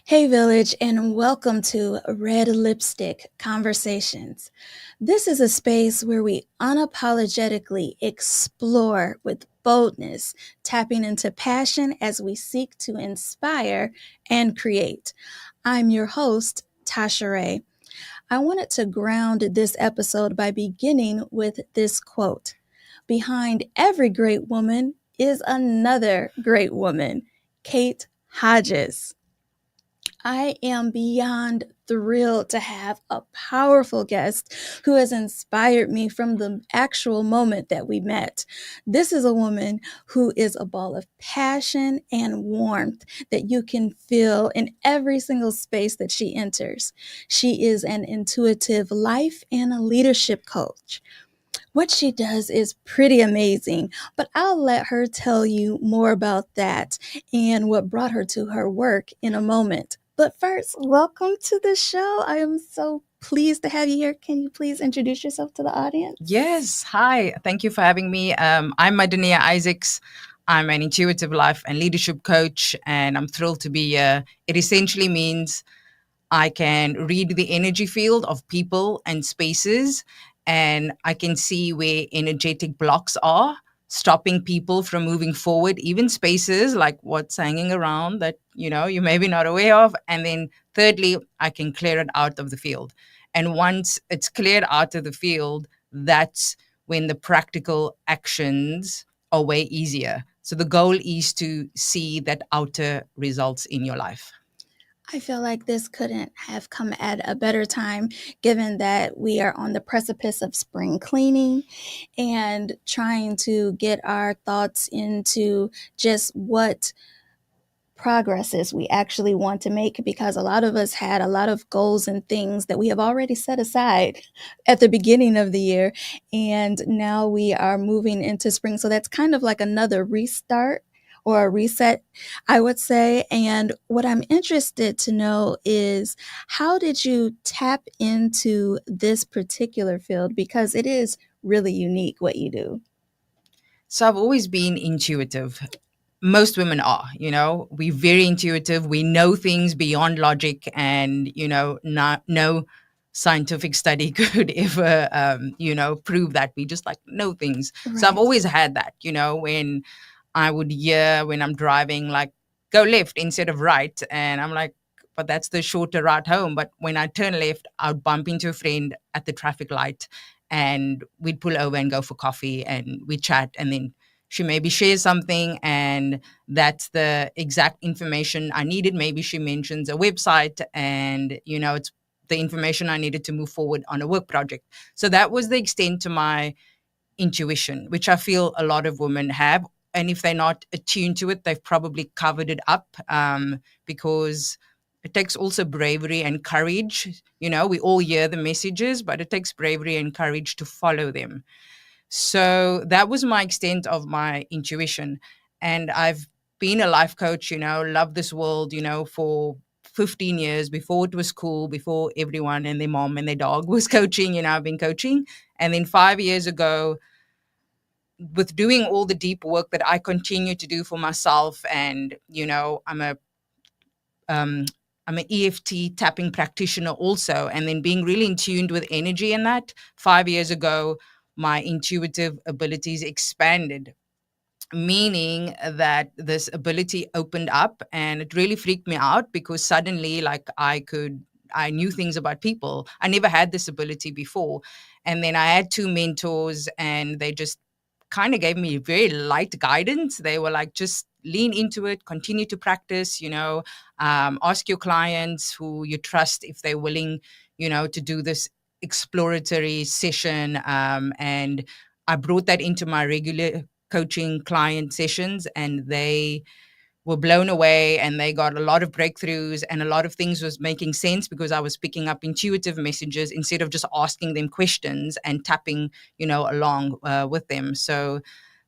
Hey, Village, and welcome to Red Lipstick Conversations. This is a space where we unapologetically explore with boldness, tapping into passion as we seek to inspire and create. I'm your host, Tasha Ray. I wanted to ground this episode by beginning with this quote: "Behind every great woman is another great woman." Kate Hodges. I am beyond thrilled to have a powerful guest who has inspired me from the actual moment that we met. This is a woman who is a ball of passion and warmth that you can feel in every single space that she enters. She is an intuitive life and a leadership coach. What she does is pretty amazing, but I'll let her tell you more about that and what brought her to her work in a moment. But first, welcome to the show. I am so pleased to have you here. Can you please introduce yourself to the audience? Yes. Hi. Thank you for having me. I'm Madineyah Isaacs. I'm an intuitive life and leadership coach, and I'm thrilled to be here. It essentially means I can read the energy field of people and spaces, and I can see where energetic blocks are, stopping people from moving forward, even spaces like what's hanging around that, you maybe not aware of. And then thirdly, I can clear it out of the field. And once it's cleared out of the field, that's when the practical actions are way easier. So the goal is to see that outer results in your life. I feel like this couldn't have come at a better time, given that we are on the precipice of spring cleaning and trying to get our thoughts into just what progresses we actually want to make, because a lot of us had a lot of goals and things that we have already set aside at the beginning of the year, and now we are moving into spring, so that's kind of like another restart or a reset, I would say. And what I'm interested to know is, how did you tap into this particular field, because it is really unique what you do? So I've always been intuitive. Most women are, we're very intuitive. We know things beyond logic, and, not no scientific study could ever, prove that. We just like know things. So I've Right. always had that, when I would hear when I'm driving, like, go left instead of right. And I'm like, but that's the shorter route home. But when I turn left, I would bump into a friend at the traffic light, and we'd pull over and go for coffee and we chat. And then she maybe shares something, and that's the exact information I needed. Maybe she mentions a website, and, it's the information I needed to move forward on a work project. So that was the extent to my intuition, which I feel a lot of women have. And if they're not attuned to it, they've probably covered it up, because it takes also bravery and courage. We all hear the messages, but it takes bravery and courage to follow them. So that was my extent of my intuition. And I've been a life coach, love this world, for 15 years. Before it was cool, before everyone and their mom and their dog was coaching, I've been coaching. And then 5 years ago, with doing all the deep work that I continue to do for myself, and um, I'm an EFT tapping practitioner also, and then being really in tuned with energy in that. 5 years ago, my intuitive abilities expanded, meaning that this ability opened up, and it really freaked me out because suddenly, like, I knew things about people. I never had this ability before. And then I had two mentors, and they just kind of gave me very light guidance. They were like, just lean into it, continue to practice, ask your clients who you trust if they're willing, to do this exploratory session. And I brought that into my regular coaching client sessions, and they were blown away, and they got a lot of breakthroughs, and a lot of things was making sense because I was picking up intuitive messages instead of just asking them questions and tapping, along with them. So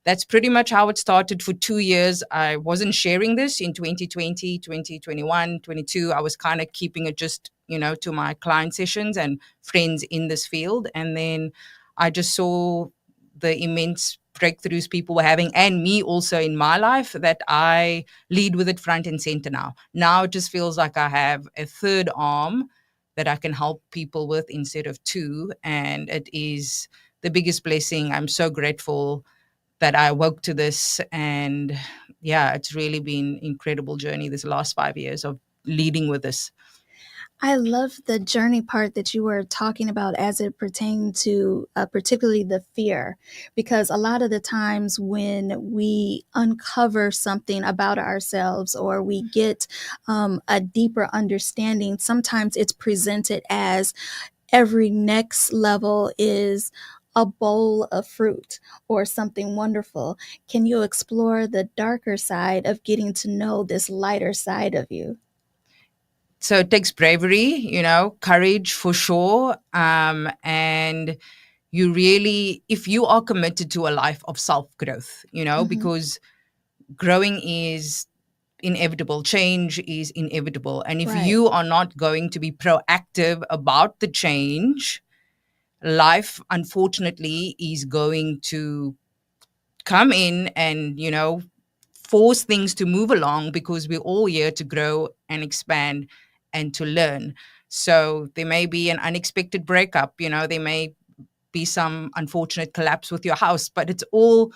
that's pretty much how it started. For 2 years, I wasn't sharing this. In 2020, 2021, 22, I was kind of keeping it just, to my client sessions and friends in this field. And then I just saw the immense breakthroughs people were having, and me also in my life, that I lead with it front and center now. Now it just feels like I have a third arm that I can help people with instead of two. And it is the biggest blessing. I'm so grateful that I woke to this. And yeah, it's really been incredible journey this last 5 years of leading with this. I love the journey part that you were talking about as it pertained to particularly the fear, because a lot of the times when we uncover something about ourselves or we get a deeper understanding, sometimes it's presented as every next level is a bowl of fruit or something wonderful. Can you explore the darker side of getting to know this lighter side of you? So it takes bravery, courage for sure. And you really, if you are committed to a life of self growth, Hmm. because growing is inevitable, change is inevitable. And if Right. you are not going to be proactive about the change, life unfortunately is going to come in and, force things to move along, because we're all here to grow and expand and to learn. So there may be an unexpected breakup, there may be some unfortunate collapse with your house, but it's all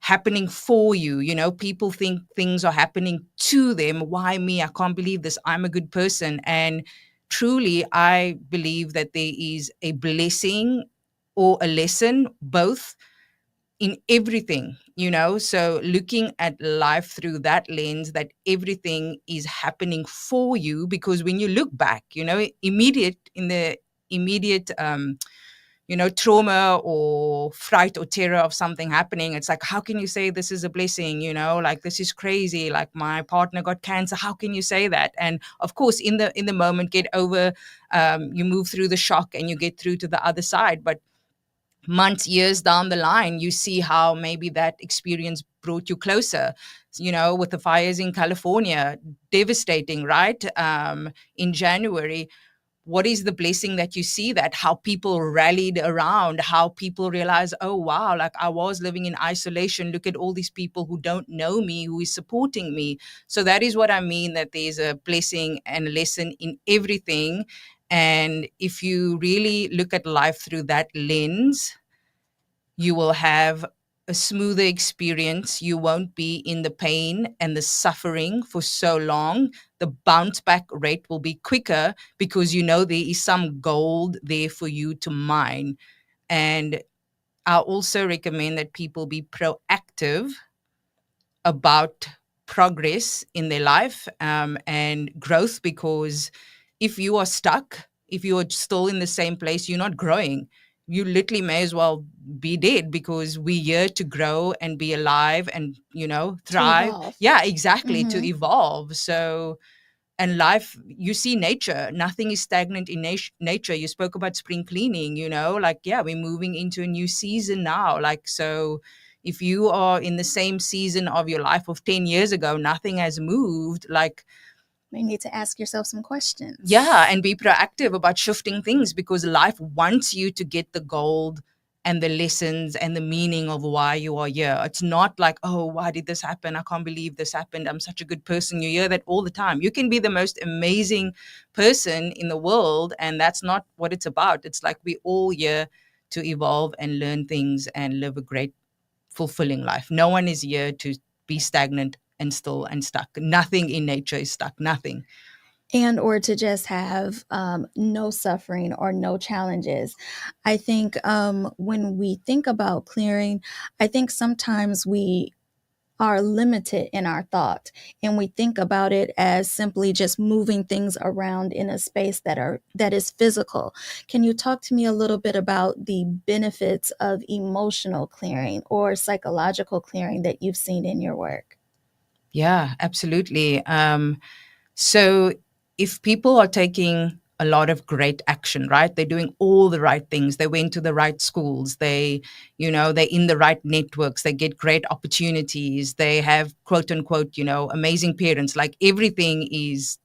happening for you. People think things are happening to them. Why me? I can't believe this. I'm a good person. And truly, I believe that there is a blessing or a lesson, both in everything. So looking at life through that lens, that everything is happening for you, because when you look back, immediate trauma or fright or terror of something happening, it's like, how can you say this is a blessing? Like, this is crazy, like my partner got cancer, how can you say that? And of course, in the moment, get over, you move through the shock and you get through to the other side. But months, years down the line, you see how maybe that experience brought you closer. With the fires in California, devastating, right? In January, what is the blessing that you see, that how people rallied around, how people realize, oh wow, like I was living in isolation, look at all these people who don't know me, who is supporting me. So that is what I mean, that there's a blessing and a lesson in everything. And if you really look at life through that lens, you will have a smoother experience. You won't be in the pain and the suffering for so long. The bounce back rate will be quicker, because there is some gold there for you to mine. And I also recommend that people be proactive about progress in their life, and growth, because if you are stuck, if you are still in the same place, you're not growing. You literally may as well be dead, because we're here to grow and be alive and, To thrive. evolve. Yeah, exactly, to Hmm. evolve. So, and life, you see nature, nothing is stagnant in nature. You spoke about spring cleaning, like, yeah, we're moving into a new season now. Like, so if you are in the same season of your life of 10 years ago, nothing has moved. Like, You need to ask yourself some questions. yeah, and be proactive about shifting things, because life wants you to get the gold and the lessons and the meaning of why you are here. It's not like, oh, why did this happen? I can't believe this happened. I'm such a good person. You hear that all the time. You can be the most amazing person in the world, and that's not what it's about. It's like we all here to evolve and learn things and live a great, fulfilling life. No one is here to be stagnant and still and stuck. Nothing in nature is stuck. Nothing. And or to just have no suffering or no challenges. I think when we think about clearing, I think sometimes we are limited in our thought and we think about it as simply just moving things around in a space that is physical. Can you talk to me a little bit about the benefits of emotional clearing or psychological clearing that you've seen in your work? Yeah, absolutely. So if people are taking a lot of great action, right? They're doing all the right things. They went to the right schools. They're in the right networks. They get great opportunities. They have quote unquote, amazing parents. Like everything is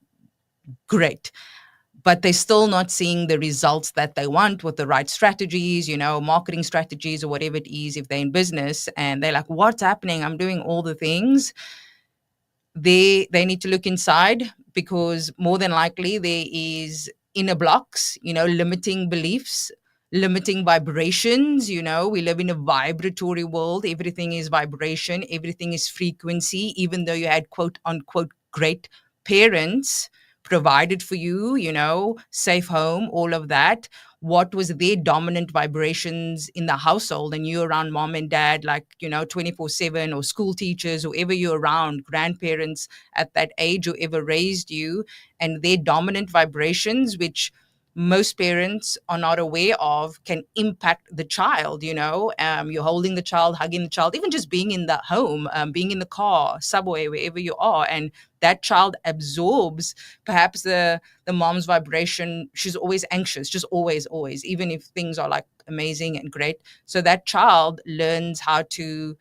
great. but they're still not seeing the results that they want with the right strategies, marketing strategies or whatever it is if they're in business. And they're like, what's happening? I'm doing all the things. They need to look inside, because more than likely there is inner blocks, limiting beliefs, limiting vibrations. We live in a vibratory world. Everything is vibration, everything is frequency. Even though you had quote unquote great parents provided for you, safe home, all of that, what was their dominant vibrations in the household, and you around mom and dad, like 24/7, or school teachers, whoever you're around, grandparents at that age, whoever raised you, and their dominant vibrations, which most parents are not aware of, can impact the child. You're holding the child, hugging the child, even just being in the home, being in the car, subway, wherever you are, and that child absorbs perhaps the mom's vibration. She's always anxious, just always, even if things are like amazing and great. So that child learns how to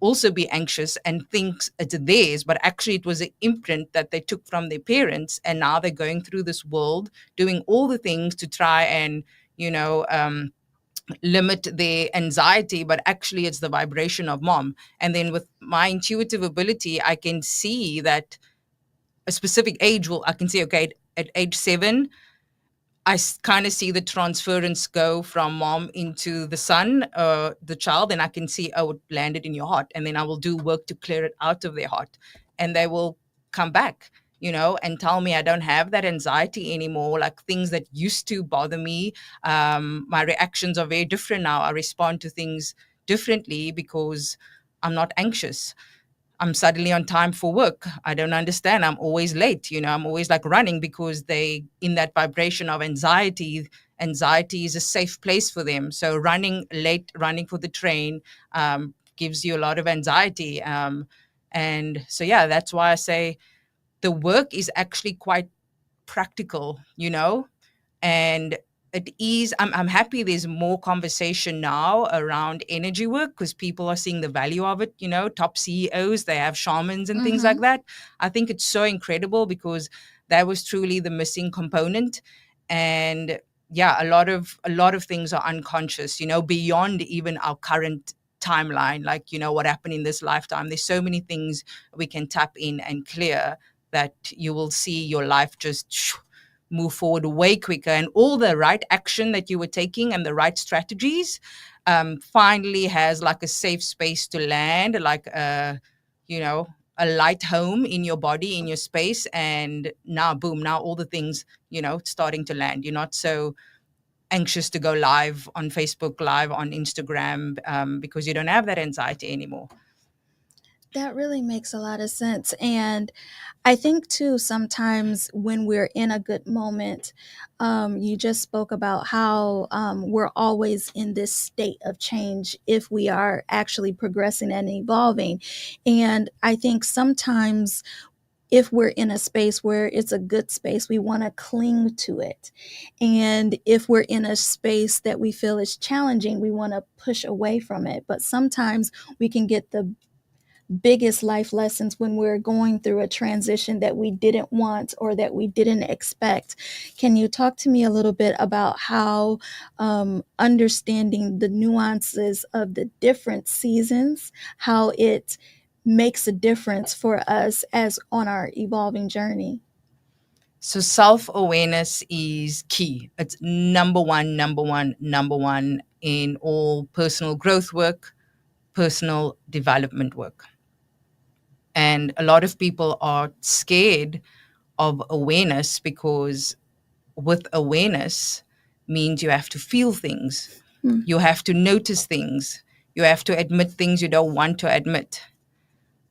also be anxious and thinks it's theirs, but actually it was an imprint that they took from their parents. And now they're going through this world doing all the things to try and, limit their anxiety, but actually it's the vibration of mom. And then with my intuitive ability, I can see that a specific age I can say, okay, at age 7, I kind of see the transference go from mom into the son, the child, and I can see, oh, it landed in your heart. And then I will do work to clear it out of their heart. And they will come back, and tell me I don't have that anxiety anymore. Like things that used to bother me, my reactions are very different now. I respond to things differently because I'm not anxious. I'm suddenly on time for work. I don't understand. I'm always late. I'm always like running because they in that vibration of anxiety. Anxiety is a safe place for them. So running late, running for the train, gives you a lot of anxiety. And so, yeah, that's why I say the work is actually quite practical, and it is. I'm happy there's more conversation now around energy work, because people are seeing the value of it. Top CEOs, they have shamans and things like that. I think it's so incredible, because that was truly the missing component. And yeah, a lot of things are unconscious, beyond even our current timeline, like what happened in this lifetime. There's so many things we can tap in and clear, that you will see your life just move forward way quicker, and all the right action that you were taking and the right strategies finally has like a safe space to land, like you know a light home in your body, in your space. And now boom, now all the things starting to land. You're not so anxious to go live on Facebook, live on Instagram, because you don't have that anxiety anymore. That really makes a lot of sense. And I think, too, sometimes when we're in a good moment, you just spoke about how we're always in this state of change if we are actually progressing and evolving. And I think sometimes if we're in a space where it's a good space, we want to cling to it. And if we're in a space that we feel is challenging, we want to push away from it. But sometimes we can get the biggest life lessons when we're going through a transition that we didn't want or that we didn't expect. Can you talk to me a little bit about how understanding the nuances of the different seasons, how it makes a difference for us as on our evolving journey? So self-awareness is key. It's number one in all personal growth work, personal development work. And a lot of people are scared of awareness, because with awareness means you have to feel things. You have to notice things. You have to admit things you don't want to admit.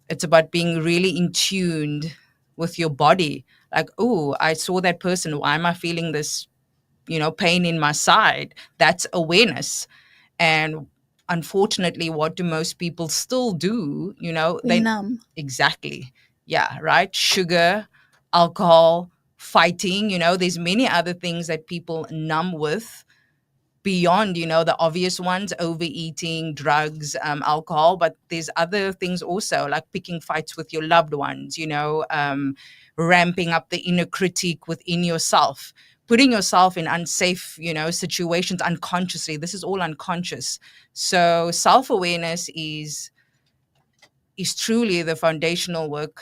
It's about being really in tuned with your body. Like, oh, I saw that person. Why am I feeling this, pain in my side? That's awareness. And unfortunately, what do most people still do? We numb. Exactly. Yeah, right. Sugar, alcohol, fighting, there's many other things that people numb with, beyond the obvious ones: overeating, drugs, alcohol. But there's other things also, like picking fights with your loved ones, ramping up the inner critique within yourself, putting yourself in unsafe, situations unconsciously. This is all unconscious. So self-awareness is truly the foundational work.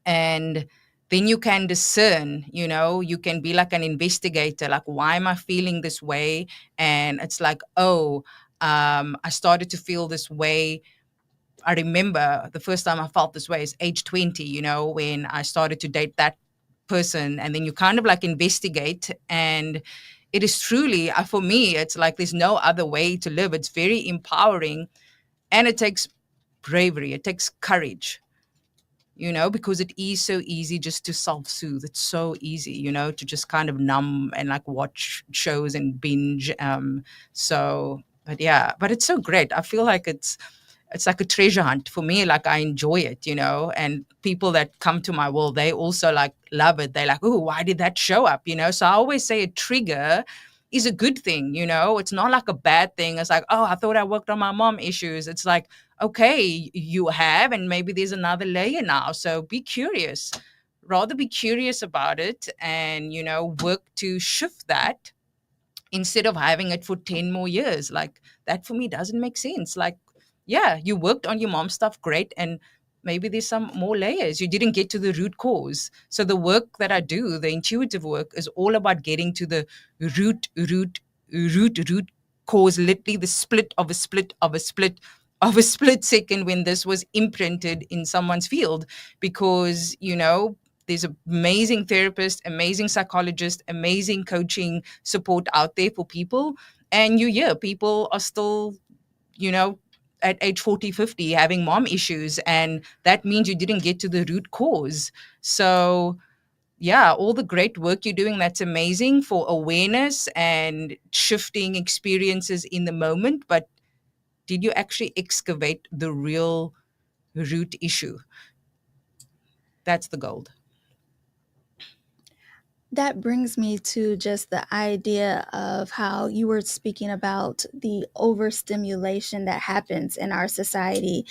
And then you can discern, you can be like an investigator, like, why am I feeling this way? And it's like, oh, I started to feel this way. I remember the first time I felt this way is age 20, when I started to date that person. And then you kind of like investigate. And it is truly, for me, it's like there's no other way to live. It's very empowering. And it takes bravery, it takes courage, because it is so easy just to self-soothe. It's so easy, to just kind of numb and like watch shows and binge. So, but yeah, but it's so great. I feel like it's like a treasure hunt for me. Like, I enjoy it, and people that come to my world, they also like love it. They're like, oh, why did that show up? So I always say a trigger is a good thing. It's not like a bad thing. It's like, oh, I thought I worked on my mom issues. It's like, okay, you have, and maybe there's another layer now. So be curious, rather be curious about it, and work to shift that instead of having it for 10 more years. Like, that for me doesn't make sense. Like, yeah, you worked on your mom stuff, great, and maybe there's some more layers. You didn't get to the root cause. So the work that I do, the intuitive work, is all about getting to the root cause, literally the split of a split of a split of a split second when this was imprinted in someone's field. Because there's amazing therapists, amazing psychologists, amazing coaching support out there for people. And you hear people are still, you know, at age 40, 50 having mom issues. And that means you didn't get to the root cause. So, yeah, all the great work you're doing, that's amazing for awareness and shifting experiences in the moment. But did you actually excavate the real root issue? That's the gold. That brings me to just the idea of how you were speaking about the overstimulation that happens in our society,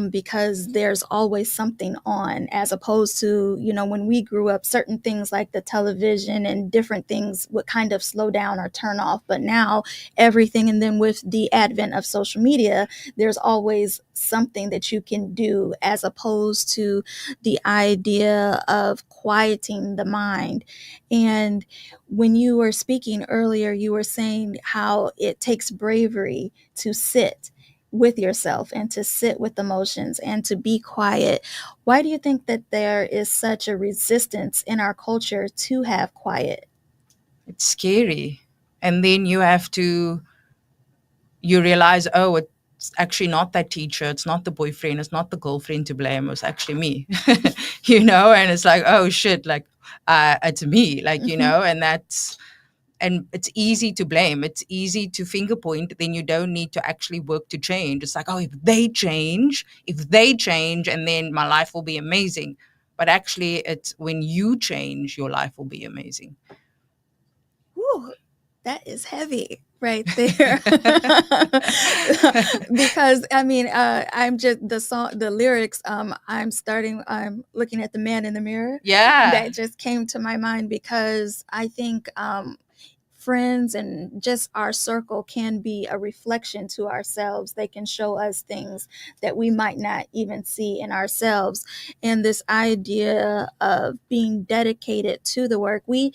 because there's always something on, as opposed to, when we grew up, certain things like the television and different things would kind of slow down or turn off. But now everything, and then with the advent of social media, there's always something that you can do, as opposed to the idea of quieting the mind. And when you were speaking earlier, you were saying how it takes bravery to sit with yourself and to sit with emotions and to be quiet. Why do you think that there is such a resistance in our culture to have quiet? It's scary. And then you realize, oh, it's actually not that teacher, it's not the boyfriend, it's not the girlfriend to blame, it's actually me. And it's like, oh shit, like, it's me, like, Mhm. and it's easy to blame, it's easy to finger point. Then you don't need to actually work to change. It's like, oh, if they change, and then my life will be amazing. But actually, it's when you change, your life will be amazing. Whew, that is heavy right there. Because I mean, I'm just the song, the lyrics. I'm looking at the man in the mirror. Yeah. That just came to my mind because I think friends and just our circle can be a reflection to ourselves. They can show us things that we might not even see in ourselves. And this idea of being dedicated to the work, we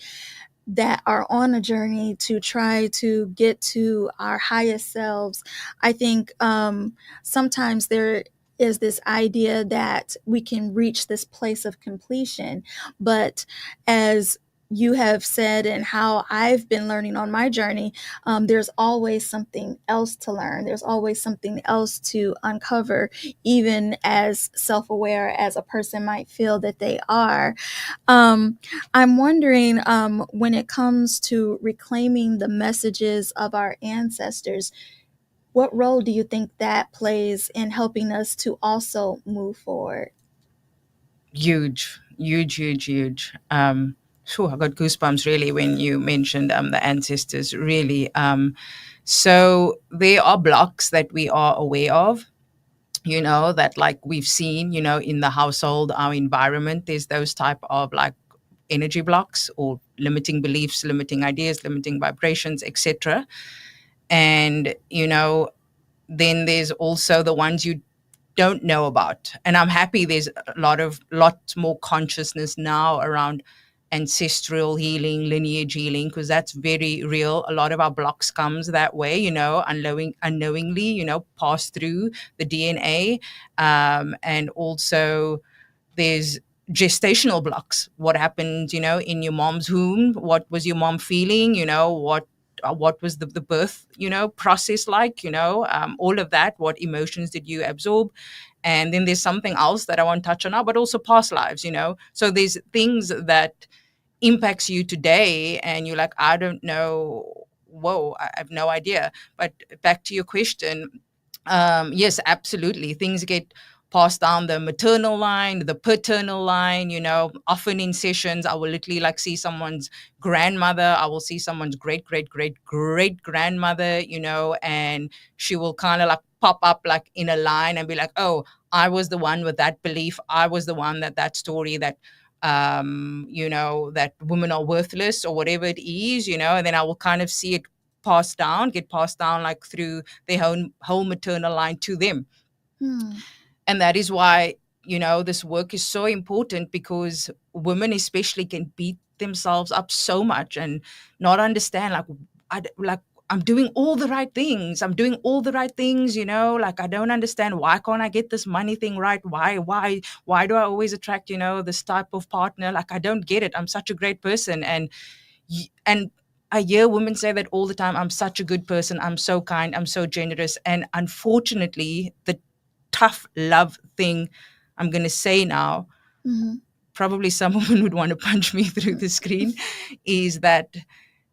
that are on a journey to try to get to our highest selves, I think sometimes there is this idea that we can reach this place of completion. But as you have said, and how I've been learning on my journey, there's always something else to learn. There's always something else to uncover, even as self aware as a person might feel that they are. Um, I'm wondering, when it comes to reclaiming the messages of our ancestors, what role do you think that plays in helping us to also move forward? Huge, huge, huge, huge. I got goosebumps really when you mentioned the ancestors. Really, so there are blocks that we are aware of. That like we've seen, in the household, our environment. There's those type of like energy blocks or limiting beliefs, limiting ideas, limiting vibrations, etc. And, then there's also the ones you don't know about. And I'm happy there's lots more consciousness now around ancestral healing, lineage healing, because that's very real. A lot of our blocks comes that way, unknowingly, pass through the DNA. And also there's gestational blocks. What happened, in your mom's womb? What was your mom feeling? What was the birth, process like? All of that. What emotions did you absorb? And then there's something else that I won't touch on now, but also past lives. So there's things that impacts you today, and you're like, I don't know. Whoa, I have no idea. But back to your question, yes, absolutely. Things get passed down the maternal line, the paternal line. Often in sessions, I will literally like see someone's grandmother, I will see someone's great, great, great, great grandmother, and she will kind of like pop up like in a line and be like, oh, I was the one with that belief. I was the one that story that that women are worthless or whatever it is, and then I will kind of see it get passed down like through their whole maternal line to them. And that is why, this work is so important, because women especially can beat themselves up so much and not understand, like I'm doing all the right things. I'm doing all the right things, like I don't understand, why can't I get this money thing right? Why do I always attract, this type of partner? Like, I don't get it. I'm such a great person. And I hear women say that all the time. I'm such a good person. I'm so kind. I'm so generous. And unfortunately, the tough love thing I'm going to say now, probably some women would want to punch me through the screen, is that,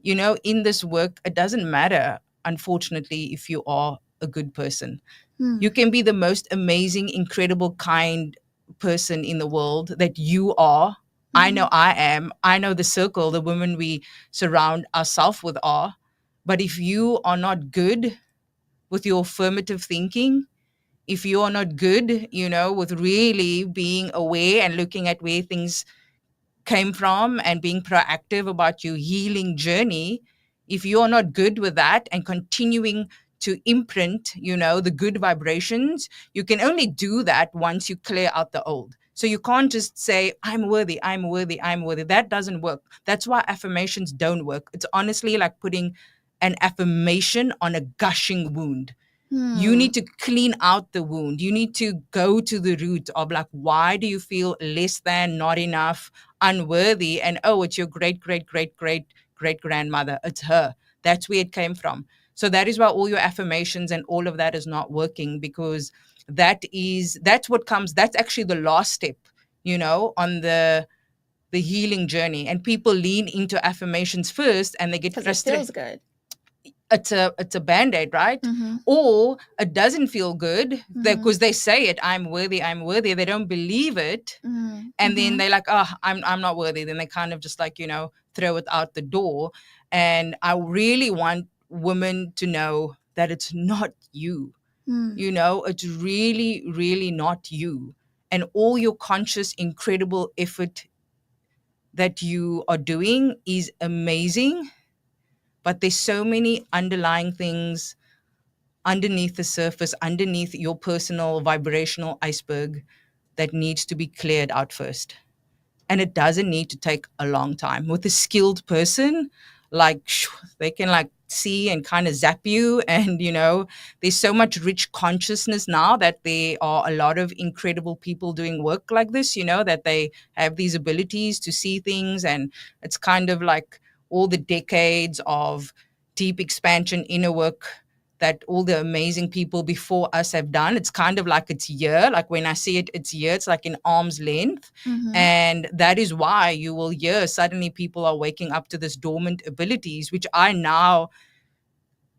in this work, it doesn't matter, unfortunately, if you are a good person. You can be the most amazing, incredible, kind person in the world that you are. I know I am. I know the circle, the women we surround ourselves with are. But if you are not good with your affirmative thinking, if you are not good, with really being aware and looking at where things came from and being proactive about your healing journey, if you're not good with that and continuing to imprint, the good vibrations, you can only do that once you clear out the old. So you can't just say, I'm worthy, I'm worthy, I'm worthy. That doesn't work. That's why affirmations don't work. It's honestly like putting an affirmation on a gushing wound. You need to clean out the wound. You need to go to the root of like, why do you feel less than, not enough, unworthy? And oh, it's your great, great, great, great, great grandmother. It's her. That's where it came from. So that is why all your affirmations and all of that is not working, because that's what comes. That's actually the last step, on the healing journey. And people lean into affirmations first and they get frustrated. It feels good. It's a band-aid, right? Or it doesn't feel good because they say it, I'm worthy, I'm worthy. They don't believe it. And then they're like, oh, I'm not worthy. Then they kind of just like, throw it out the door. And I really want women to know that it's not you. It's really, really not you. And all your conscious, incredible effort that you are doing is amazing. But there's so many underlying things underneath the surface, underneath your personal vibrational iceberg, that needs to be cleared out first. And it doesn't need to take a long time. With a skilled person, like they can like see and kind of zap you. And, there's so much rich consciousness now that there are a lot of incredible people doing work like this, that they have these abilities to see things. And it's kind of like all the decades of deep expansion inner work that all the amazing people before us have done. It's kind of like it's here. Like when I see it, it's here. It's like in arm's length. And that is why you will hear suddenly people are waking up to this dormant abilities, which I now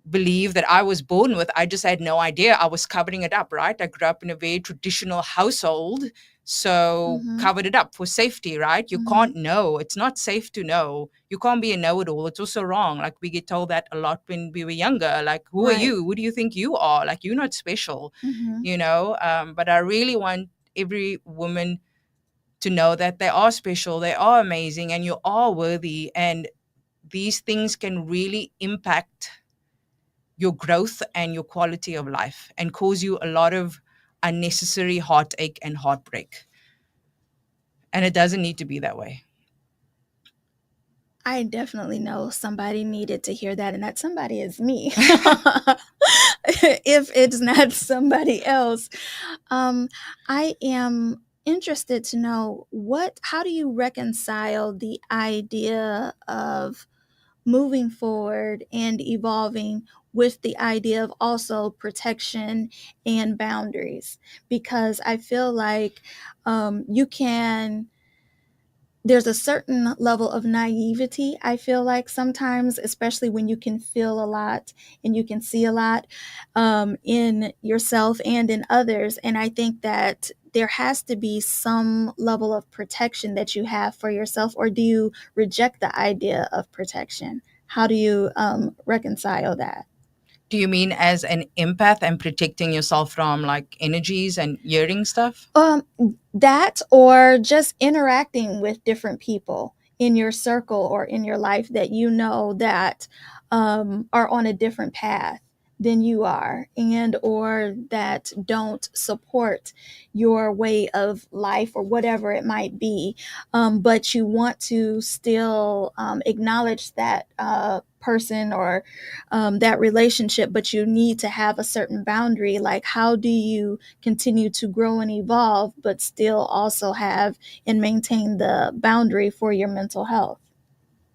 believe that I was born with. I just had no idea. I was covering it up, right? I grew up in a very traditional household. So covered it up for safety, right? You can't know. It's not safe to know. You can't be a know-it-all. It's also wrong. Like we get told that a lot when we were younger. Like, who are you? Who do you think you are? Like, you're not special, But I really want every woman to know that they are special, they are amazing, and you are worthy. And these things can really impact your growth and your quality of life and cause you a lot of unnecessary heartache and heartbreak. And it doesn't need to be that way. I definitely know somebody needed to hear that, and that somebody is me. If it's not somebody else, um, I am interested to know how do you reconcile the idea of moving forward and evolving with the idea of also protection and boundaries? Because I feel like you can there's a certain level of naivety, I feel like sometimes, especially when you can feel a lot and you can see a lot in yourself and in others. And I think that there has to be some level of protection that you have for yourself, or do you reject the idea of protection? How do you reconcile that? Do you mean as an empath and protecting yourself from like energies and hearing stuff? That, or just interacting with different people in your circle or in your life that you know that are on a different path than you are, and or that don't support your way of life or whatever it might be, but you want to still acknowledge that person or that relationship, but you need to have a certain boundary. Like, how do you continue to grow and evolve, but still also have and maintain the boundary for your mental health?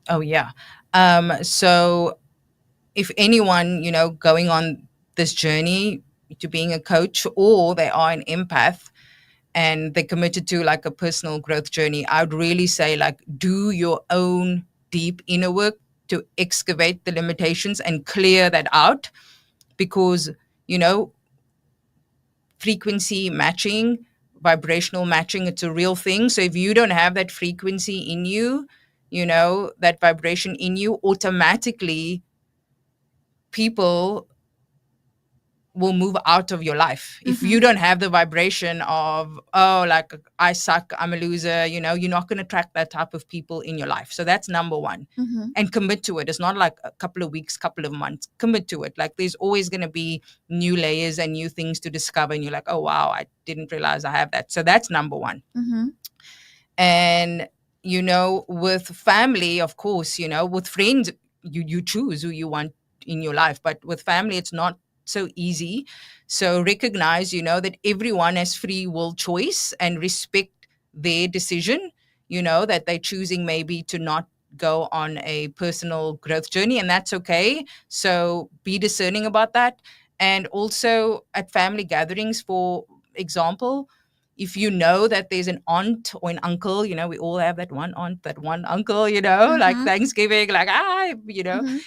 Oh, yeah. So if anyone, going on this journey to being a coach, or they are an empath and they're committed to like a personal growth journey, I would really say like do your own deep inner work to excavate the limitations and clear that out. Because, you know, frequency matching, vibrational matching, it's a real thing. So if you don't have that frequency in you, that vibration in you, automatically people will move out of your life. If Mm-hmm. you don't have the vibration of, oh, like I suck, I'm a loser, you're not going to attract that type of people in your life. So that's number one. Mm-hmm. And commit to it. It's not like a couple of weeks, couple of months. Commit to it. Like there's always going to be new layers and new things to discover. And you're like, oh, wow, I didn't realize I have that. So that's number one. Mm-hmm. And with family, of course, with friends, you choose who you want in your life, but with family it's not so easy. So recognize, that everyone has free will choice, and respect their decision, that they're choosing maybe to not go on a personal growth journey, and that's okay. So be discerning about that. And also at family gatherings, for example, if you know that there's an aunt or an uncle, we all have that one aunt, that one uncle, like Mm-hmm. Thanksgiving, like, Mm-hmm.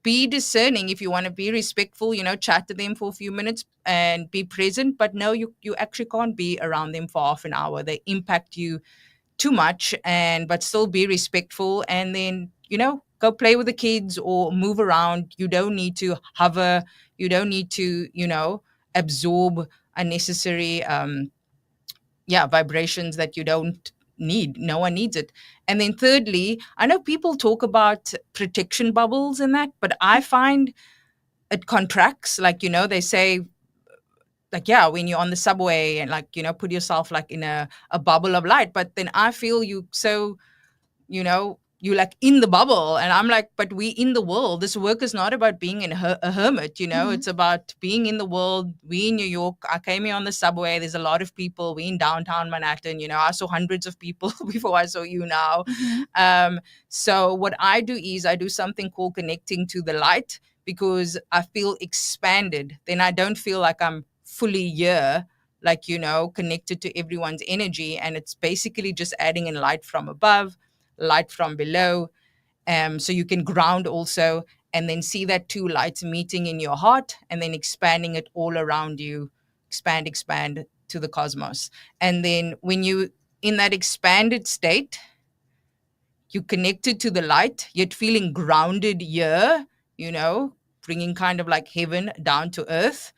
be discerning. If you want to be respectful, chat to them for a few minutes and be present. But no, you actually can't be around them for half an hour. They impact you too much. And but still be respectful, and then, go play with the kids or move around. You don't need to hover. You don't need to, absorb unnecessary vibrations that you don't need. No one needs it. And then thirdly, I know people talk about protection bubbles and that, but I find it contracts. Like, they say, like, yeah, when you're on the subway and like, put yourself like in a bubble of light. But then I feel you like in the bubble, and I'm like, but we in the world. This work is not about being a hermit. Mm-hmm. It's about being in the world. We in New York, I came here on the subway, there's a lot of people. We in downtown Manhattan, I saw hundreds of people before I saw you now. Mm-hmm. So what I do is I do something called connecting to the light, because I feel expanded. Then I don't feel like I'm fully here, like, connected to everyone's energy. And it's basically just adding in light from above, light from below. So you can ground also, and then see that two lights meeting in your heart, and then expanding it all around you. Expand to the cosmos. And then when you in that expanded state, you connected to the light, yet feeling grounded here, bringing kind of like heaven down to earth.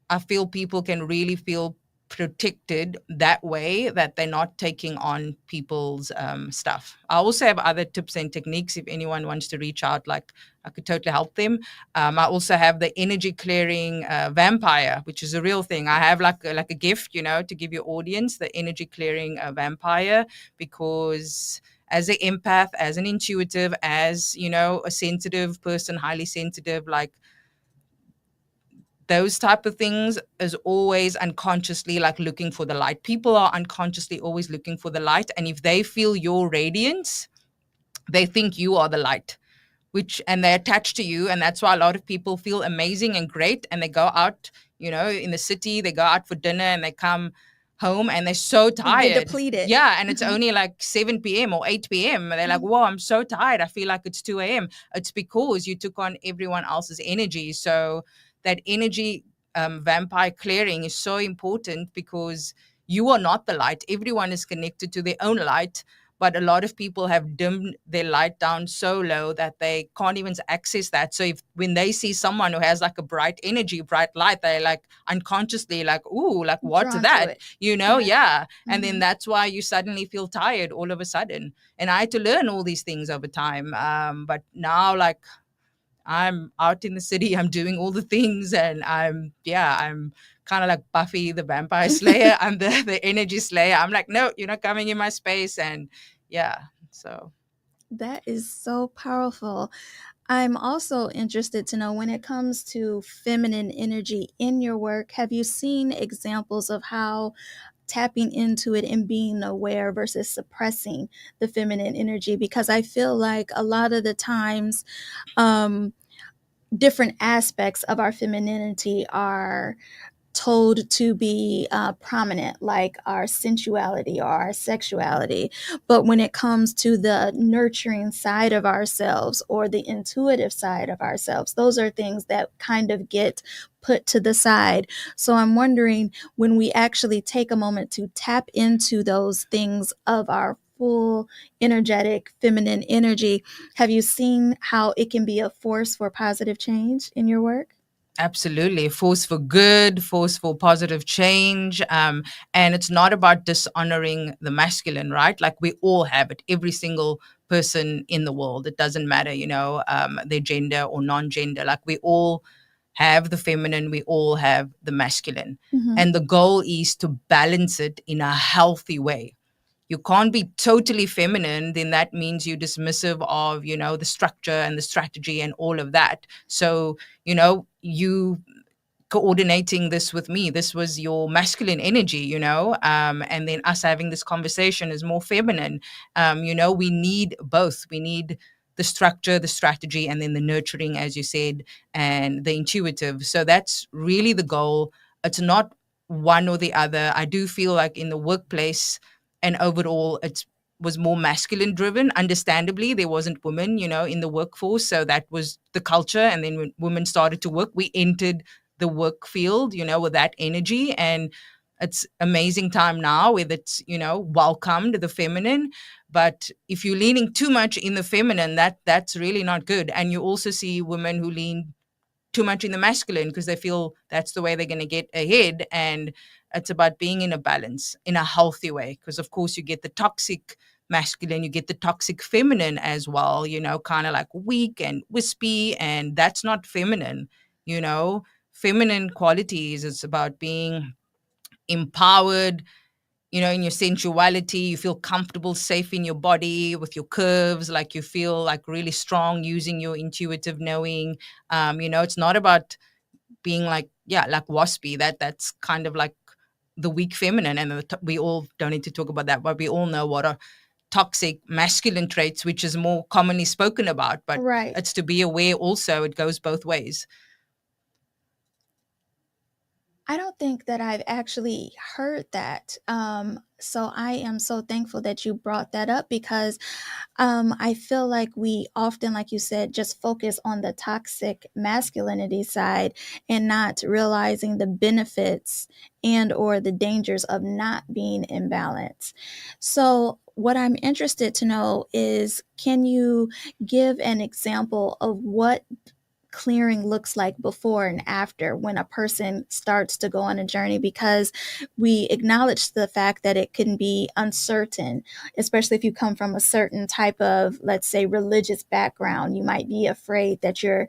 I feel people can really feel protected that way, that they're not taking on people's stuff. I also have other tips and techniques if anyone wants to reach out, like I could totally help them. I also have the energy clearing vampire, which is a real thing. I have like a gift, to give your audience, the energy clearing vampire, because as an empath, as an intuitive, as a sensitive person, highly sensitive, like those type of things is always unconsciously like looking for the light. People are unconsciously always looking for the light, and if they feel your radiance, they think you are the light, which and they attach to you. And that's why a lot of people feel amazing and great, and they go out, in the city, they go out for dinner and they come home and they're so And get tired. depleted. Yeah, and it's Mhm. only like 7 p.m. or 8 p.m. They're like, whoa, I'm so tired, I feel like it's 2 a.m. It's because you took on everyone else's energy. So that energy vampire clearing is so important, because you are not the light. Everyone is connected to their own light, but a lot of people have dimmed their light down so low that they can't even access that. So if when they see someone who has like a bright energy, bright light, they're like unconsciously like, ooh, like what's Drawn to that? it. Yeah. Yeah. And then Mhm. that's why you suddenly feel tired all of a sudden. And I had to learn all these things over time. But now, like, I'm out in the city, I'm doing all the things, and I'm kind of like Buffy the Vampire Slayer. I'm the energy slayer. I'm like, no, you're not coming in my space. And yeah, so That is so powerful. I'm also interested to know, when it comes to feminine energy in your work, have you seen examples of how tapping into it and being aware versus suppressing the feminine energy? Because I feel like a lot of the times, um, different aspects of our femininity are told to be prominent, like our sensuality or our sexuality. But when it comes to the nurturing side of ourselves or the intuitive side of ourselves, those are things that kind of get put to the side. So I'm wondering, when we actually take a moment to tap into those things of our full energetic feminine energy, have you seen how it can be a force for positive change in your work? absolutely, force for good, force for positive change. And it's not about dishonoring the masculine, right? Like we all have it, every single person in the world. It doesn't matter, their gender or non-gender. Like we all have the feminine, we all have the masculine. Mm-hmm. And the goal is to balance it in a healthy way. You can't be totally feminine, then that means you're dismissive of, the structure and the strategy and all of that. So, you coordinating this with me, this was your masculine energy, and then us having this conversation is more feminine. We need both. We need the structure, the strategy, and then the nurturing, as you said, and the intuitive. So that's really the goal. It's not one or the other. I do feel like in the workplace and overall, it was more masculine driven. Understandably, there wasn't women, in the workforce. So that was the culture. And then when women started to work, we entered the work field, with that energy. And it's amazing time now with it's, welcomed the feminine. But if you're leaning too much in the feminine, that's really not good. And you also see women who lean too much in the masculine because they feel that's the way they're going to get ahead. And it's about being in a balance, in a healthy way. Because, of course, you get the toxic masculine, you get the toxic feminine as well, kind of like weak and wispy. And that's not feminine, you know. Feminine qualities, it's about being empowered, in your sensuality. You feel comfortable, safe in your body with your curves, like you feel like really strong using your intuitive knowing. It's not about being like, yeah, like waspy. That's kind of like the weak feminine. And we all don't need to talk about that, but we all know what are toxic masculine traits, which is more commonly spoken about. But Right. it's to be aware also, it goes both ways. I don't think that I've actually heard that. So I am so thankful that you brought that up, because I feel like we often, like you said, just focus on the toxic masculinity side and not realizing the benefits and or the dangers of not being in balance. So what I'm interested to know is, can you give an example of what clearing looks like before and after when a person starts to go on a journey, because we acknowledge the fact that it can be uncertain, especially if you come from a certain type of, let's say, religious background. You might be afraid that you're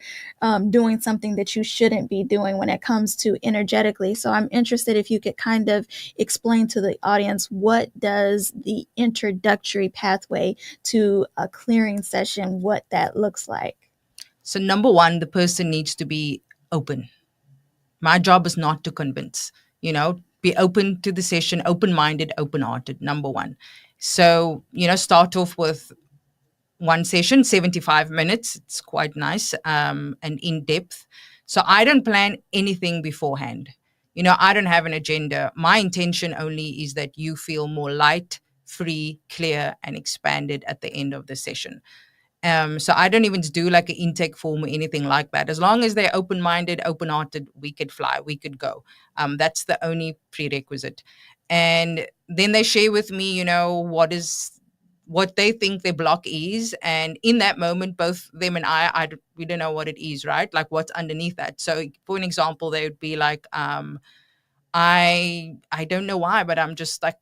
doing something that you shouldn't be doing when it comes to energetically. So I'm interested if you could kind of explain to the audience, what does the introductory pathway to a clearing session, what that looks like? So number one, the person needs to be open. My job is not to convince, be open to the session, open-minded, open-hearted, number one. So, start off with one session, 75 minutes. It's quite nice, and in depth. So I don't plan anything beforehand. I don't have an agenda. My intention only is that you feel more light, free, clear, and expanded at the end of the session. So I don't even do like an intake form or anything like that. As long as they're open-minded, open-hearted, we could fly, we could go. That's the only prerequisite. And then they share with me, what they think their block is. And in that moment, both them and we don't know what it is, right? Like what's underneath that. So for an example, they would be like, I don't know why, but I'm just like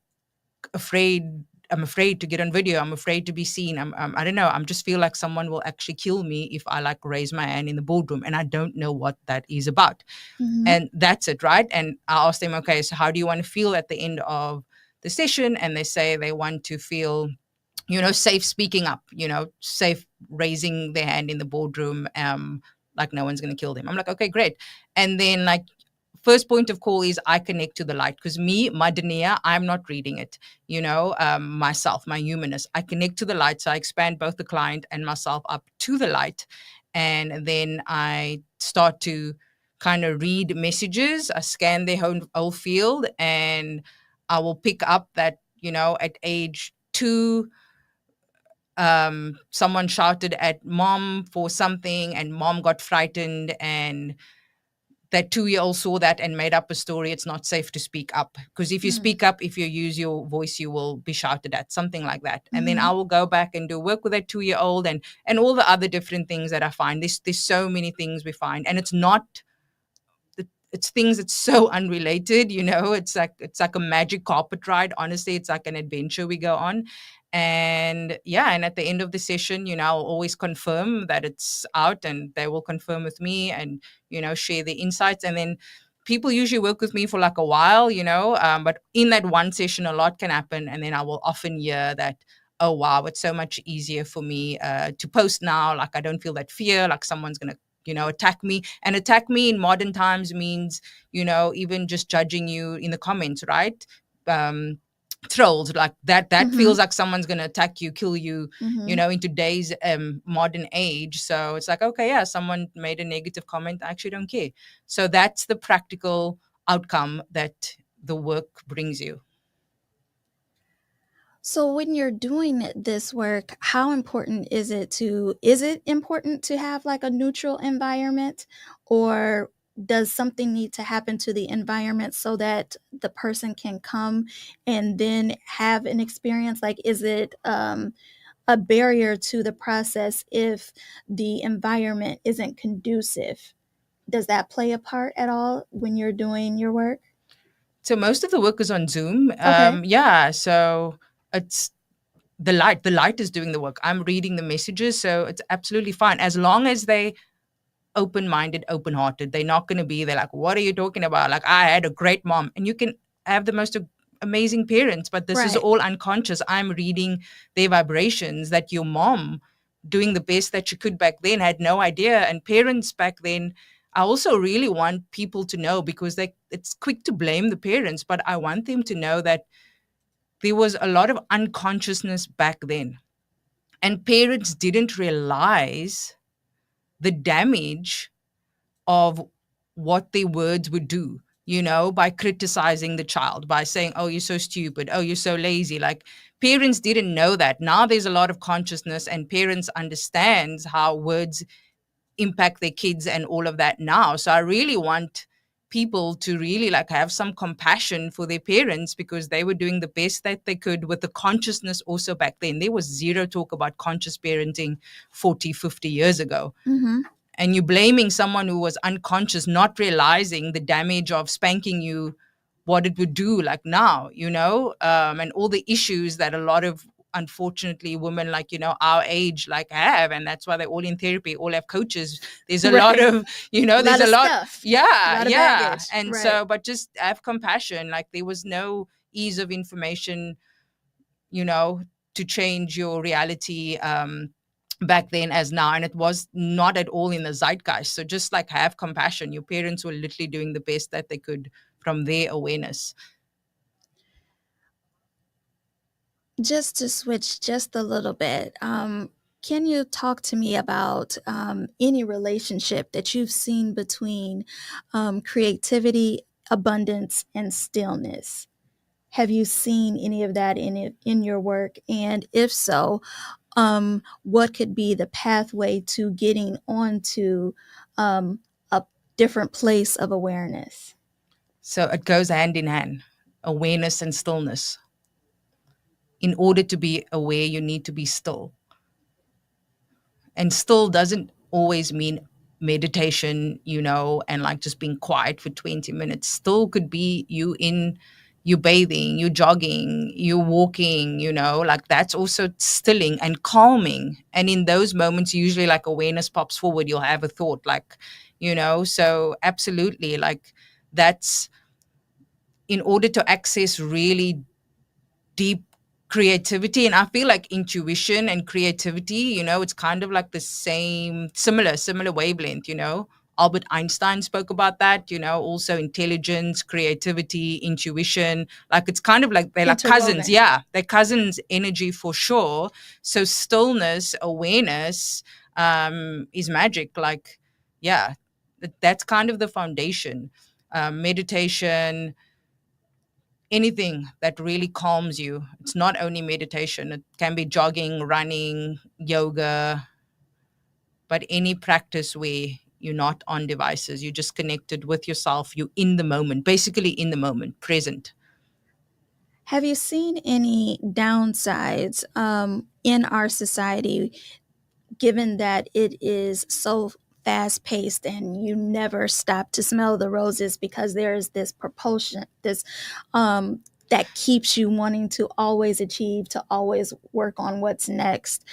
afraid. I'm afraid to get on video. I'm afraid to be seen. I don't know. I'm just feel like someone will actually kill me if I like raise my hand in the boardroom, and I don't know what that is about. Mm-hmm. And that's it, right? And I asked them, okay, so how do you want to feel at the end of the session? And they say they want to feel, safe speaking up, safe raising their hand in the boardroom, like no one's going to kill them. I'm like, okay, great. And then like, first point of call is I connect to the light, because me, Madineyah, I'm not reading it, myself, my humanness. I connect to the light. So I expand both the client and myself up to the light. And then I start to kind of read messages. I scan their whole field, and I will pick up that, at age 2, someone shouted at mom for something, and mom got frightened, and that 2-year-old saw that and made up a story. It's not safe to speak up, because if you speak up, if you use your voice, you will be shouted at, something like that. Mm-hmm. And then I will go back and do work with that 2-year-old and all the other different things that I find. There's so many things we find, and it's things that's so unrelated, it's like a magic carpet ride. Honestly, it's like an adventure we go on. And yeah, and at the end of the session, I'll always confirm that it's out, and they will confirm with me and, share the insights. And then people usually work with me for like a while, but in that one session, a lot can happen. And then I will often hear that, oh, wow, it's so much easier for me to post now. Like, I don't feel that fear, like someone's going to, attack me. And attack me in modern times means, even just judging you in the comments, right? Trolls like that mm-hmm. feels like someone's going to attack you, kill you, mm-hmm. In today's modern age. So it's like, okay, yeah, someone made a negative comment, I actually don't care. So that's the practical outcome that the work brings you. So when you're doing this work, how important is it important to have like a neutral environment, or does something need to happen to the environment so that the person can come and then have an experience? Like, is it a barrier to the process if the environment isn't conducive? Does that play a part at all when you're doing your work? So most of the work is on Zoom. Okay. Yeah, so it's the light is doing the work. I'm reading the messages, so it's absolutely fine as long as they open-minded, open-hearted. They're not going to be, they're like, what are you talking about? Like, I had a great mom. And you can have the most amazing parents, but this is all unconscious. I'm reading their vibrations, that your mom, doing the best that she could back then, had no idea. And parents back then, I also really want people to know, because it's quick to blame the parents, but I want them to know that there was a lot of unconsciousness back then. And parents didn't realize the damage of what their words would do, by criticizing the child, by saying, oh, you're so stupid, oh, you're so lazy. Like, parents didn't know that. Now there's a lot of consciousness, and parents understands how words impact their kids and all of that now. So I really want people to really like have some compassion for their parents, because they were doing the best that they could with the consciousness also back then. There was zero talk about conscious parenting 40, 50 years ago. Mm-hmm. and you're blaming someone who was unconscious, not realizing the damage of spanking you, what it would do, like now, and all the issues that a lot of, unfortunately, women like, our age, like, have. And that's why they're all in therapy, all have coaches. There's a lot Right. of, A there's lot a of lot. stuff, a Yeah, lot of yeah. baggage. And Right. so, but just have compassion. Like, there was no ease of information, you know, to change your reality, back then as now. And it was not at all in the zeitgeist. So just like, have compassion. Your parents were literally doing the best that they could from their awareness. Just to switch just a little bit, can you talk to me about any relationship that you've seen between creativity, abundance, and stillness? Have you seen any of that in your work? And if so, what could be the pathway to getting onto a different place of awareness? So it goes hand in hand, awareness and stillness. In order to be aware, you need to be still. And still doesn't always mean meditation, and like just being quiet for 20 minutes. Still could be you bathing, you jogging, you walking, like that's also stilling and calming. And in those moments, usually like awareness pops forward, you'll have a thought, like, so absolutely, like, that's in order to access really deep creativity. And I feel like intuition and creativity, it's kind of like the same, similar wavelength. Albert Einstein spoke about that, also intelligence, creativity, intuition. Like, it's kind of like they're like cousins. Interwoven. Yeah, they're cousins energy for sure. So stillness, awareness, is magic. Like, yeah, that's kind of the foundation. Meditation, anything that really calms you. It's not only meditation, it can be jogging, running, yoga, but any practice where you're not on devices, you're just connected with yourself, you're in the moment, basically in the moment, present. Have you seen any downsides in our society, given that it is so fast paced and you never stop to smell the roses because there is this propulsion, this that keeps you wanting to always achieve, to always work on what's next?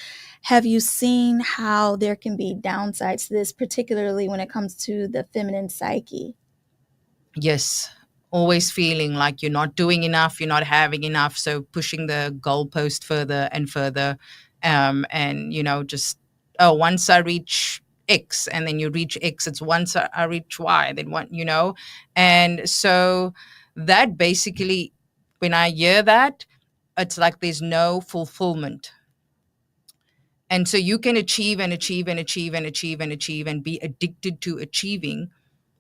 Have you seen how there can be downsides to this, particularly when it comes to the feminine psyche? Yes. Always feeling like you're not doing enough, you're not having enough. So pushing the goalpost further and further. And, just, oh, once I reach X, and then you reach X, it's once I reach Y, then one. And so that basically, when I hear that, it's like there's no fulfillment. And so you can achieve and achieve and achieve and achieve and achieve and be addicted to achieving,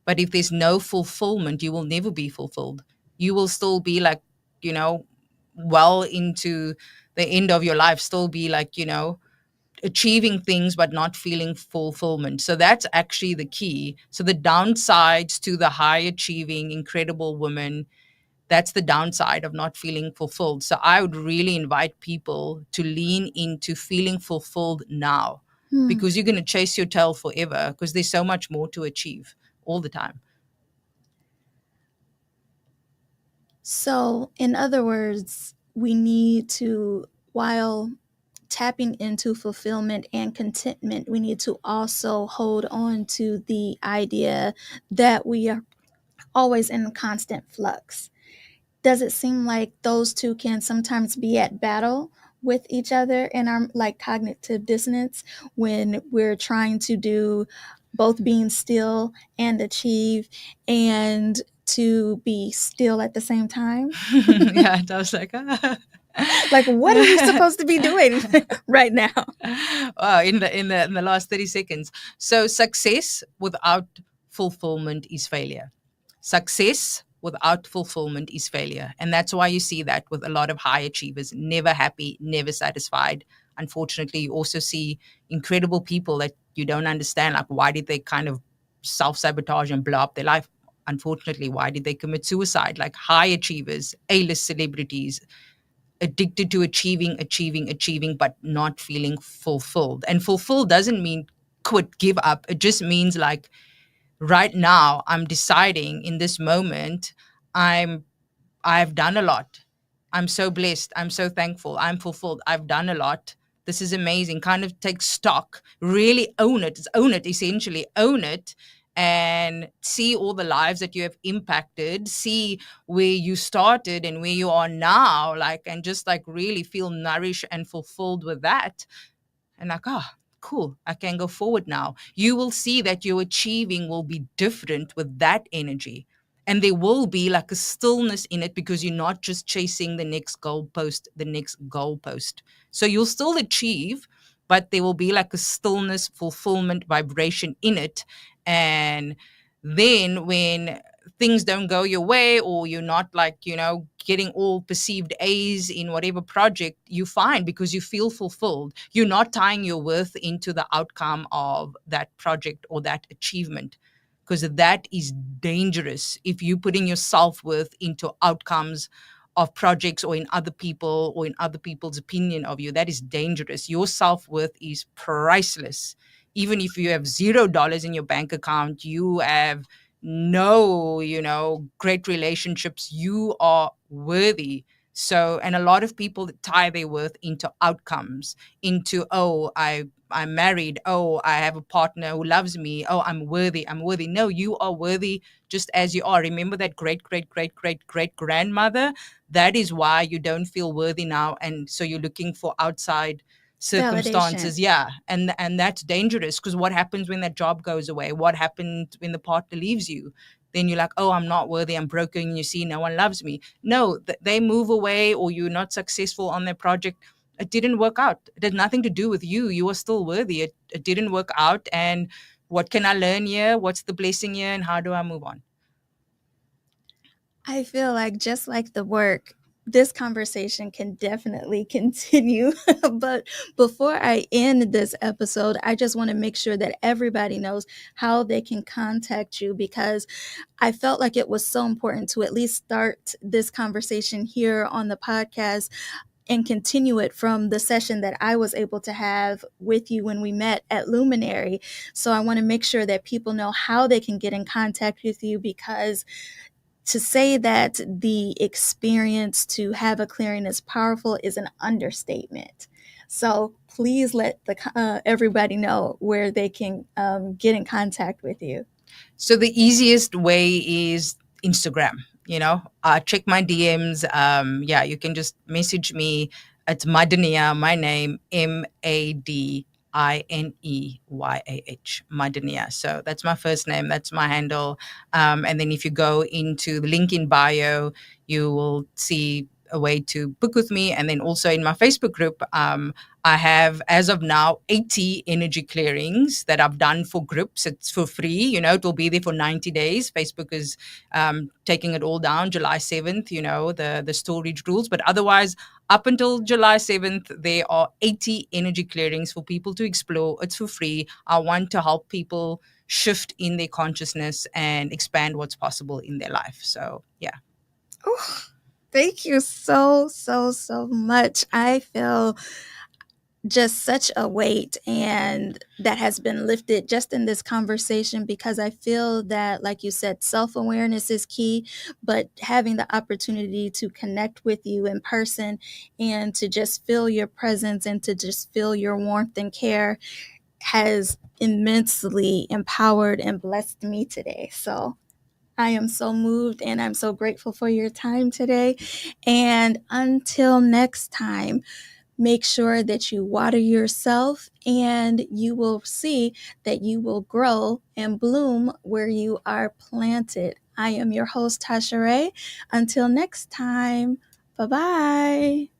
but if there's no fulfillment, you will never be fulfilled. You will still be like, you know, well into the end of your life, still be like, achieving things, but not feeling fulfillment. So that's actually the key. So the downsides to the high achieving, incredible women, that's the downside of not feeling fulfilled. So I would really invite people to lean into feeling fulfilled now, Hmm. because you're going to chase your tail forever, because there's so much more to achieve all the time. So, in other words, we need to, while tapping into fulfillment and contentment, we need to also hold on to the idea that we are always in constant flux. Does it seem like those two can sometimes be at battle with each other in our like cognitive dissonance when we're trying to do both being still and achieve and to be still at the same time? Yeah, I was like, ah. Like, what are we supposed to be doing right now? In the last 30 seconds. So success without fulfillment is failure. Success without fulfillment is failure. And that's why you see that with a lot of high achievers, never happy, never satisfied. Unfortunately, you also see incredible people that you don't understand, like, why did they kind of self-sabotage and blow up their life? Unfortunately, why did they commit suicide? Like high achievers, A-list celebrities, addicted to achieving, but not feeling fulfilled. And fulfilled doesn't mean quit, give up. It just means like right now I'm deciding in this moment, I'm I've done a lot. I'm so blessed. I'm so thankful. I'm fulfilled. I've done a lot. This is amazing. Kind of take stock, really own it. Own it, essentially. Own it and see all the lives that you have impacted. See where you started and where you are now. Like, and just like really feel nourished and fulfilled with that. And like, oh, cool, I can go forward now. You will see that your achieving will be different with that energy. And there will be like a stillness in it because you're not just chasing the next goalpost. So you'll still achieve, but there will be like a stillness, fulfillment, vibration in it. And then when things don't go your way, or you're not like, getting all perceived A's in whatever project, you find because you feel fulfilled. You're not tying your worth into the outcome of that project or that achievement, because that is dangerous. If you're putting your self-worth into outcomes of projects or in other people or in other people's opinion of you, that is dangerous. Your self-worth is priceless. Even if you have $0 in your bank account, you have no, great relationships, you are worthy. So, and a lot of people tie their worth into outcomes, into, oh, I'm married, oh, I have a partner who loves me, oh, I'm worthy, I'm worthy. No, you are worthy just as you are. Remember that great great great great great grandmother? That is why you don't feel worthy now, and so you're looking for outside Validation. circumstances. Yeah, and that's dangerous, because what happens when that job goes away? What happened when the partner leaves you? Then you're like, oh, I'm not worthy, I'm broken, you see, no one loves me. No, they move away, or you're not successful on their project. It didn't work out. It had nothing to do with you. You are still worthy. It didn't work out. And what can I learn here? What's the blessing here? And how do I move on? I feel like just like the work, this conversation can definitely continue. But before I end this episode, I just want to make sure that everybody knows how they can contact you, because I felt like it was so important to at least start this conversation here on the podcast and continue it from the session that I was able to have with you when we met at Luminary. So I want to make sure that people know how they can get in contact with you, because to say that the experience to have a clearing is powerful is an understatement. So please let the everybody know where they can get in contact with you. So the easiest way is Instagram. Check my DMs. Yeah, you can just message me. It's Madineyah, my name, Madineyah, Madineyah. So that's my first name. That's my handle. And then if you go into the link in bio, you will see a way to book with me. And then also in my Facebook group, I have, as of now, 80 energy clearings that I've done for groups. It's for free. It will be there for 90 days. Facebook is taking it all down July 7th, the storage rules. But otherwise, up until July 7th, there are 80 energy clearings for people to explore. It's for free. I want to help people shift in their consciousness and expand what's possible in their life. So, yeah. Oh, thank you so, so, so much. I feel just such a weight and that has been lifted just in this conversation, because I feel that, like you said, self-awareness is key, but having the opportunity to connect with you in person and to just feel your presence and to just feel your warmth and care has immensely empowered and blessed me today. So I am so moved and I'm so grateful for your time today. And until next time, make sure that you water yourself, and you will see that you will grow and bloom where you are planted. I am your host, Tasha Ray. Until next time, bye bye.